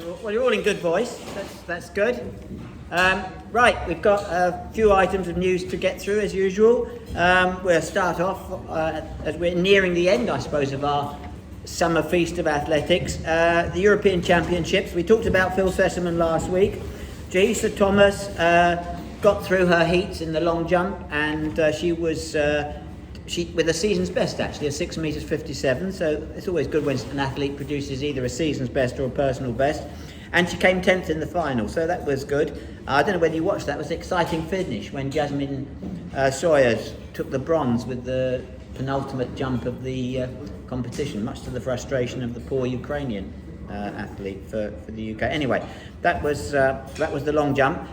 you're all in good voice. That's good. Right, we've got a few items of news to get through as usual. We'll start off as we're nearing the end, I suppose, of our summer feast of athletics. The European Championships. We talked about Phil Sessamon last week. Jaisa Thomas got through her heats in the long jump, and she was with a season's best, actually, a 6 metres 57. So it's always good when an athlete produces either a season's best or a personal best. And she came 10th in the final, so that was good. I don't know whether you watched that. It was an exciting finish when Jasmine Sawyers took the bronze with the penultimate jump of the competition, much to the frustration of the poor Ukrainian athlete for the UK. Anyway, that was the long jump.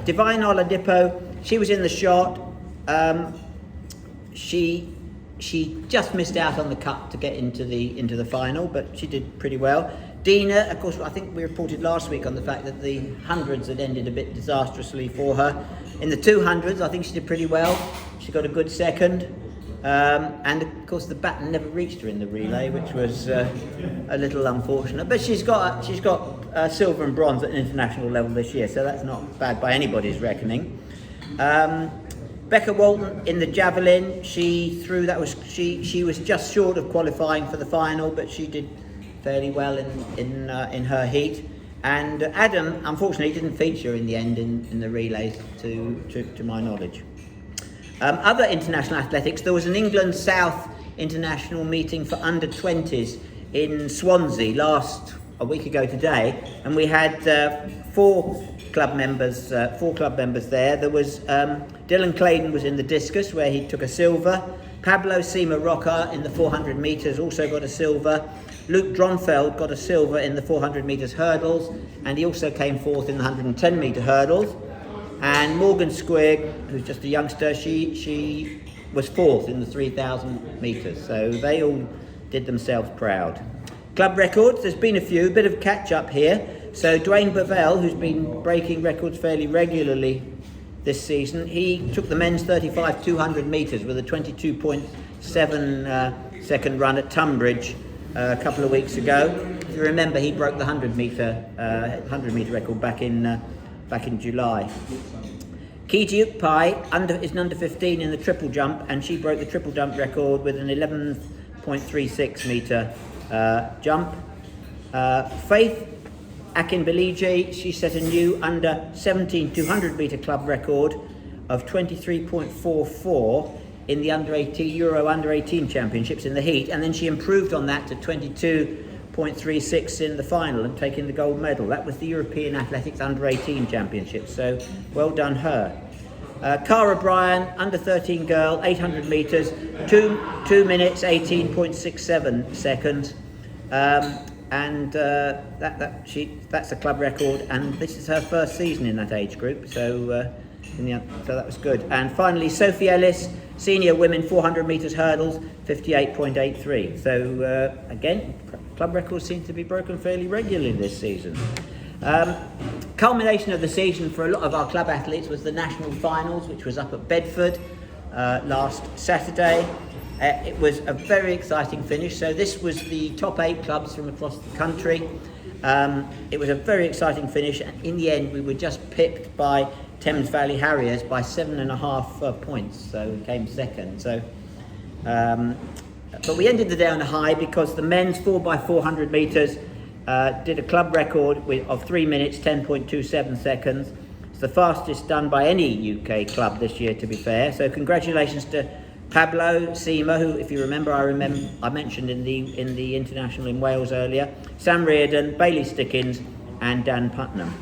Divine Oladipo, she was in the shot. She just missed out on the cut to get into the final, but she did pretty well. Dina, of course, I think we reported last week on the fact that the hundreds had ended a bit disastrously for her. In the 200s, I think she did pretty well. She got a good second. And of course the baton never reached her in the relay, which was a little unfortunate. But she's got silver and bronze at an international level this year, so that's not bad by anybody's reckoning. Becca Walton in the Javelin, she was just short of qualifying for the final, but she did fairly well in her heat. And Adam, unfortunately, didn't feature in the end in the relays, to my knowledge. Other international athletics, there was an England South international meeting for under 20s in Swansea a week ago today, and we had four club members there. There was Dylan Clayton was in the discus, where he took a silver. Pablo Sima Roca in the 400 metres also got a silver. Luke Dronfeld got a silver in the 400 metres hurdles, and he also came fourth in the 110 metre hurdles. And Morgan Squigg, who's just a youngster, she was fourth in the 3,000 metres. So they all did themselves proud. Club records, there's been a few, bit of catch up here. So Dwayne Bevell, who's been breaking records fairly regularly this season, he took the men's 35 200 metres with a 22.7 second run at Tunbridge a couple of weeks ago. If you remember, he broke the 100 metre record back in July. Kiti Ukpai is an under 15 in the triple jump, and she broke the triple jump record with an 11.36 metre jump. Faith Akinbiliji, she set a new under 17 200 metre club record of 23.44 in the Euro under 18 championships in the heat, and then she improved on that to 22.36 in the final and taking the gold medal. That was the European Athletics under 18 championships, so well done her. Cara Bryan, under 13 girl, 800 metres, 2 minutes 18.67 seconds. And that's a club record, and this is her first season in that age group, so that was good. And finally, Sophie Ellis, senior women 400 metres hurdles, 58.83. So again, club records seem to be broken fairly regularly this season. Culmination of the season for a lot of our club athletes was the national finals, which was up at Bedford last Saturday. It was a very exciting finish. So this was the top 8 clubs from across the country. It was a very exciting finish, and in the end we were just pipped by Thames Valley Harriers by 7.5 points, so we came second. So, but we ended the day on a high because the men's 4x400 metres did a club record of 3 minutes 10.27 seconds. It's the fastest done by any UK club this year, to be fair. So congratulations to Pablo Sima, who, if you remember, I mentioned in the international in Wales earlier. Sam Reardon, Bailey Stickins, and Dan Putnam.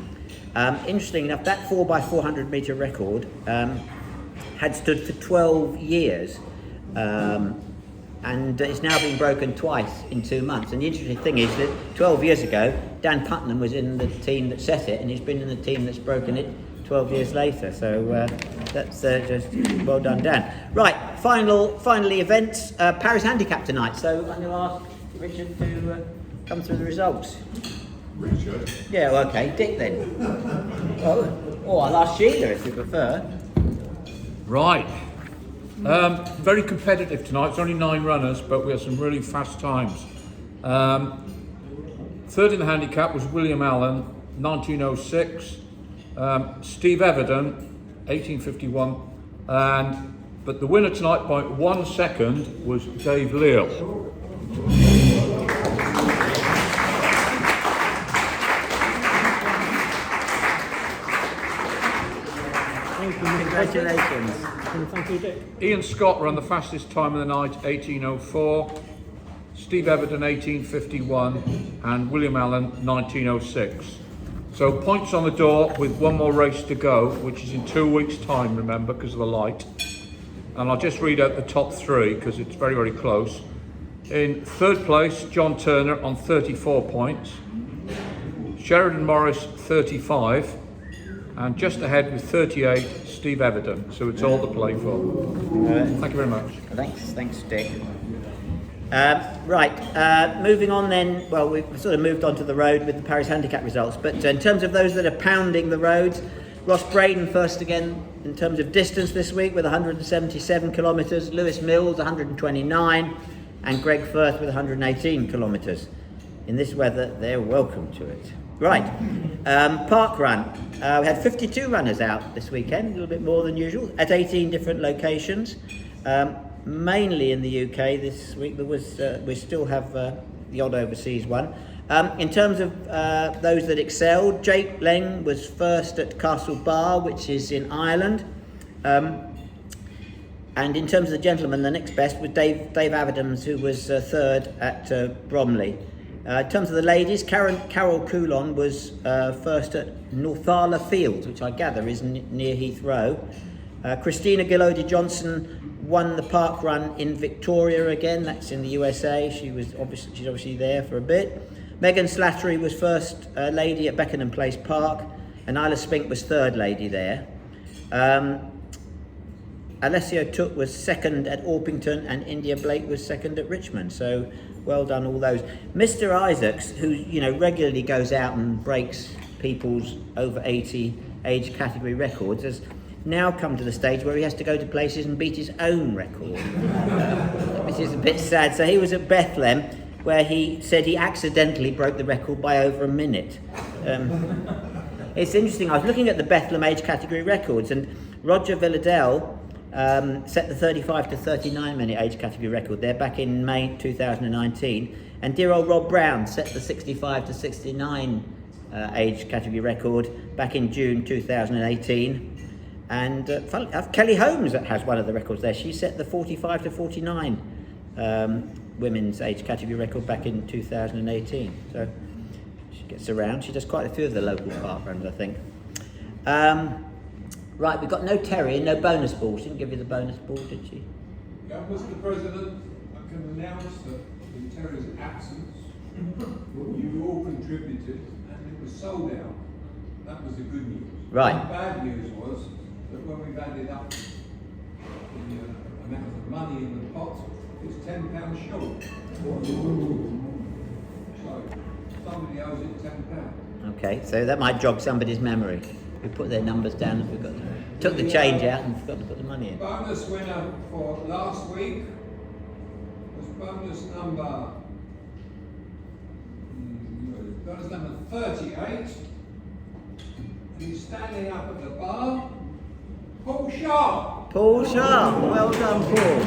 Interesting enough, that 4x400 metre record had stood for 12 years, and it's now been broken twice in 2 months. And the interesting thing is that 12 years ago, Dan Putnam was in the team that set it, and he's been in the team that's broken it 12 years later. So that's just well done, Dan. Right, finally events. Paris Handicap tonight. So I'm going to ask Richard to come through the results. Richard? Yeah, well, okay. Dick then. I'll ask Sheila if you prefer. Right. Very competitive tonight. It's only 9 runners, but we have some really fast times. Third in the handicap was William Allen, 1906. Steve Everton, 1851. But the winner tonight by 1 second was Dave Leal. Congratulations. Thank you, Dick. Ian Scott ran the fastest time of the night, 1804. Steve Everton, 1851. And William Allen, 1906. So points on the door with one more race to go, which is in 2 weeks' time, remember, because of the light. And I'll just read out the top three because it's very, very close. In third place, John Turner on 34 points. Sheridan Morris, 35. And just ahead with 38, Steve Everton. So it's all to play for. Thank you very much. Thanks, Dick. Moving on then. Well, we've sort of moved on to the road with the Paris Handicap results. But in terms of those that are pounding the roads, Ross Braden first again in terms of distance this week with 177 kilometres. Lewis Mills 129, and Greg Firth with 118 kilometres. In this weather, they're welcome to it. Right, park run. We had 52 runners out this weekend, a little bit more than usual, at 18 different locations, mainly in the UK this week. There was, we still have the odd overseas one. In terms of those that excelled, Jake Leng was first at Castle Bar, which is in Ireland. And in terms of the gentlemen, the next best was Dave Adams, who was third at Bromley. In terms of the ladies, Carol Coulon was first at Northala Fields, which I gather is near Heathrow. Christina Gilody Johnson won the park run in Victoria again, that's in the USA. She's obviously there for a bit. Megan Slattery was first lady at Beckenham Place Park, and Isla Spink was third lady there. Alessio Took was second at Orpington, and India Blake was second at Richmond. So well done, all those. Mr. Isaacs, who regularly goes out and breaks people's over 80 age category records, has now come to the stage where he has to go to places and beat his own record, which is a bit sad. So he was at Bethlehem, where he said he accidentally broke the record by over a minute. It's interesting, I was looking at the Bethlehem age category records, and Roger Villadell set the 35 to 39 minute age category record there back in May 2019, and dear old Rob Brown set the 65 to 69 age category record back in June 2018. And Kelly Holmes has one of the records there. She set the 45 to 49 women's age category record back in 2018. So she gets around. She does quite a few of the local park runs, I think. Right, we've got no Terry and no bonus ball. She didn't give you the bonus ball, did she? Yeah, Mr. President, I can announce that in Terry's absence, you all contributed and it was sold out. That was the good news. Right. The bad news was that when we've added up the amount of money in the pot, it's £10 short. So somebody owes it £10. Okay, so that might jog somebody's memory. We put their numbers down and took the change out and forgot to put the money in. Bonus winner for last week was bonus number 38. He's standing up at the bar. Paul Sharp. Paul Sharp, well done, Paul.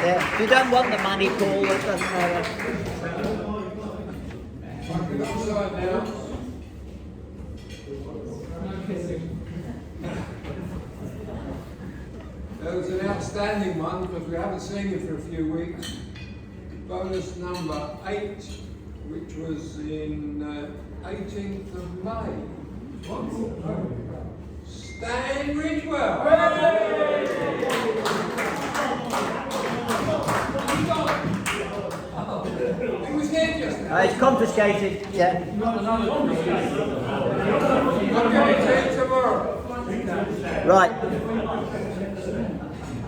Yeah, if you don't want the money, Paul, that doesn't matter. I can also announce there was an outstanding one because we haven't seen you for a few weeks. Bonus number 8, which was in 18th of May. Stan Ridgewell. He was here just now. It's confiscated, yeah. I'll give it to you tomorrow.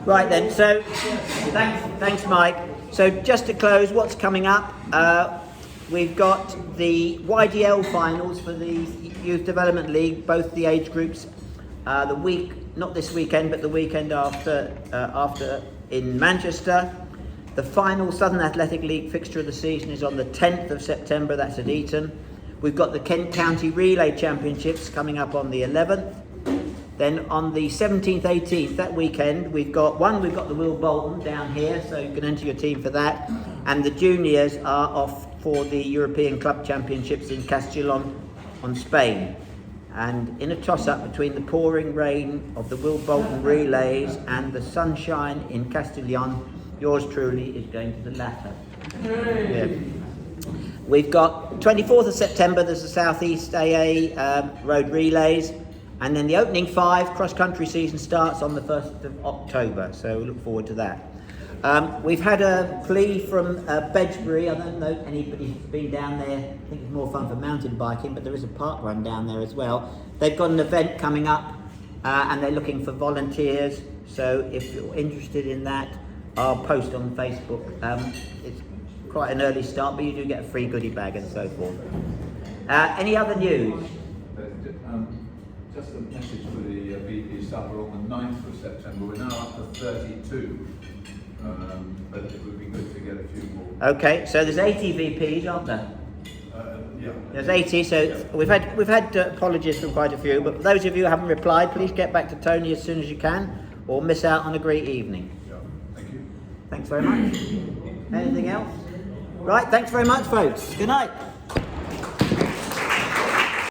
Right then, so thanks Mike. So just to close, what's coming up? We've got the YDL finals for the Youth Development League, both the age groups, not this weekend, but the weekend after in Manchester. The final Southern Athletic League fixture of the season is on the 10th of September, that's at Eton. We've got the Kent County Relay Championships coming up on the 11th. Then on the 17th, 18th, that weekend, we've got the Will Bolton down here, so you can enter your team for that. And the juniors are off for the European Club Championships in Castellón on Spain. And in a toss-up between the pouring rain of the Will Bolton relays and the sunshine in Castellón, yours truly is going to the latter. Yeah. We've got 24th of September, there's the South East AA road relays. And then the opening 5 cross-country season starts on the 1st of October, so we look forward to that. We've had a plea from Bedgebury. I don't know if anybody's been down there. I think it's more fun for mountain biking, but there is a park run down there as well. They've got an event coming up and they're looking for volunteers. So if you're interested in that, I'll post on Facebook. It's quite an early start, but you do get a free goodie bag and so forth. Any other news? Just a message for the BP staff. We're on the 9th of September. We're now up to 32. But it would be good to get a few more. Okay, so there's 80 VPs, aren't there? Yeah. There's 80, so we've had apologies from quite a few, but for those of you who haven't replied, please get back to Tony as soon as you can, or miss out on a great evening. Yeah. Thank you. Thanks very much. Anything else? Right, thanks very much, folks. Good night.